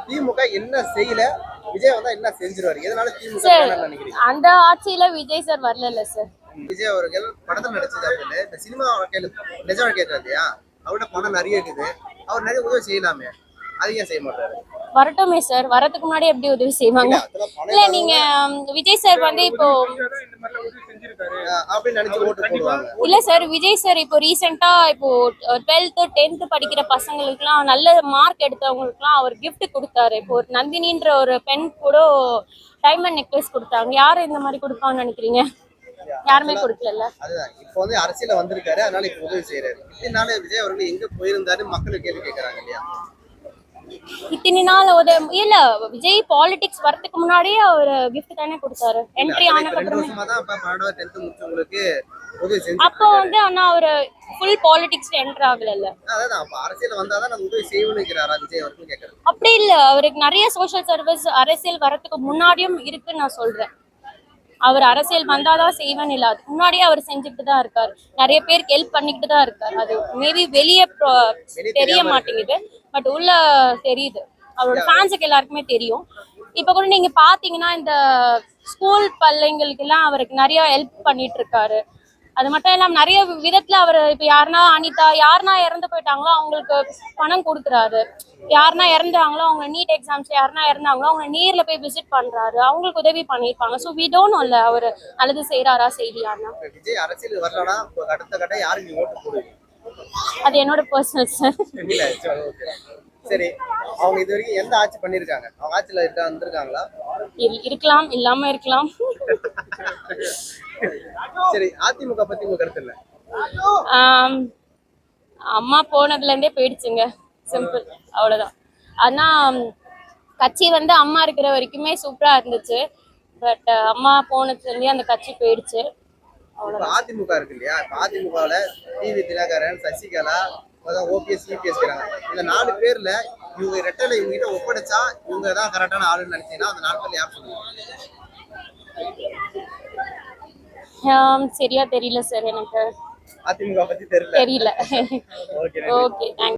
திமுக என்ன செய்யல, விஜய் வந்தா என்ன செஞ்சிருவாரு? எதனால திமுக சார் வேணாம்னு நினைக்கிறீங்க? அந்த ஆட்சியில விஜய் சார் வரல சார். விஜய் அவர்கள் படத்துல நடிச்சது அப்படின்னு இந்த சினிமா வாழ்க்கையில நிஜ வாழ்க்கையில இல்லையா, அவர்கிட்ட பணம் நிறைய இருக்குது, அவர் நிறைய உதவி செய்யலாமே, அது ஏன் செய்ய மாட்டாரு? வரட்டுமே சார், வரதுக்கு முன்னாடி எப்படி உதவி செய்வாங்க? இல்ல நீங்க விஜய் சார் வந்து இப்போ அப்படின்னு நினைச்சு ஓட்டு போடுவாங்க. இல்ல சார், விஜய் சார் இப்போ ரீசெண்டா இப்போ 12th 10th படிக்கிற பசங்களுக்குலாம் நல்ல மார்க் எடுத்தவங்களுக்குலாம் அவர் gift கொடுத்தாரு. இப்போ ஒரு நந்தினின்ற ஒரு பெண் கூட டைமண்ட் நெக்லஸ் கொடுத்தாங்க. யாரு இந்த மாதிரி கொடுப்பான்னு நினைக்கிறீங்க? யாருமே கொடுக்கல. அதுதான் இப்போ வந்து அரசியல வந்திருக்காரு, அதனால இப்போ உதவி செய்யறாரு. இதனால விஜய் அவர்கள் எங்க போயிருந்தாரு மக்கள் கேள்வி கேட்கறாங்க இல்லையா? இத்தனை நாள் இல்ல விஜய் பாலிடிக்ஸ் வரதுக்கு முன்னாடியே அவர் gift தானே கொடுத்தாரு. என்ட்ரி ஆனதுக்கு அப்போ வந்து ஆனா அவரு ஃபுல் பாலிடிக்ஸ்ல என்டர் ஆகல. அப்படி இல்ல, அவருக்கு நிறைய சோஷியல் சர்வீஸ் அரசியல் வரதுக்கு முன்னாடியும் இருக்குன்னு நான் சொல்றேன். அவர் அரசியல் வந்தாதான் செய்வேன் இல்ல, அதுக்கு முன்னாடியே அவர் செஞ்சுட்டு தான் இருக்காரு. நிறைய பேருக்கு ஹெல்ப் பண்ணிக்கிட்டு தான் இருக்காரு. அது மேபி வெளியே தெரிய மாட்டேங்குது, பட் உள்ள தெரியுது. அவரோட ஃபேன்ஸுக்கு எல்லாருக்குமே தெரியும். இப்ப கூட நீங்க பாத்தீங்கன்னா இந்த ஸ்கூல் பிள்ளைங்களுக்கு எல்லாம் அவருக்கு நிறைய ஹெல்ப் பண்ணிட்டு இருக்காரு. அது மட்டும் இல்லாம நிறைய விதத்துல அவர் இப்ப யாருன்னா அனிதா யாருன்னா இறந்து போயிட்டாங்களோ அவங்களுக்கு பணம் கொடுக்குறாரு. யாருன்னா இறந்தாங்களோ அவங்க நீட் எக்ஸாம்ஸ்ல யாருன்னா இறந்தாங்களோ அவங்க நேர்ல போய் விசிட் பண்றாரு. அவங்களுக்கு உதவி பண்ணிருப்பாங்க. ஸோ வி டோன்ட் நோ இல்ல அவர் நல்லது செய்யறாரா செய்யலையான்னா. விஜய் அரசியல் வரலனா அடுத்த கட்ட யாருக்கு ஓட்டு போடுவீங்க? அது என்னோட பர்சனல் சார். சரி, அவங்க இது வரைக்கும் எந்த ஆட்சி பண்ணிருக்காங்க? அவங்க ஆட்சியில இருந்திருக்காங்களா? இருக்கலாம், இல்லாம இருக்கலாம். சரி, அதிமுக பத்தி உங்க கருத்து என்ன? அம்மா போனதுல இருந்தே போயிடுச்சுங்க, சிம்பிள், அவ்வளவுதான். ஆனா கட்சி வந்து அம்மா இருக்கிற வரைக்குமே சூப்பரா இருந்துச்சு. பட் அம்மா போனதுல இருந்தே அந்த கட்சி போயிடுச்சு. அதிமுக இருக்கு இல்லையா, அதிமுகவுல TV Dhinakaran, Sasikala, OPS, CPS இந்த 4 பேர்ல இவங்க ரெட்டலை இவங்க கிட்ட ஒப்படைச்சா இவங்க தான் கரெக்டான ஆளுன்னு நினைச்சீங்கன்னா அந்த 4 பேர்ல யார் சொல்லுவீங்க? சரியா தெரியல சார், எனக்கு அதிமுக பத்தி தெரியல. Okay, thanks.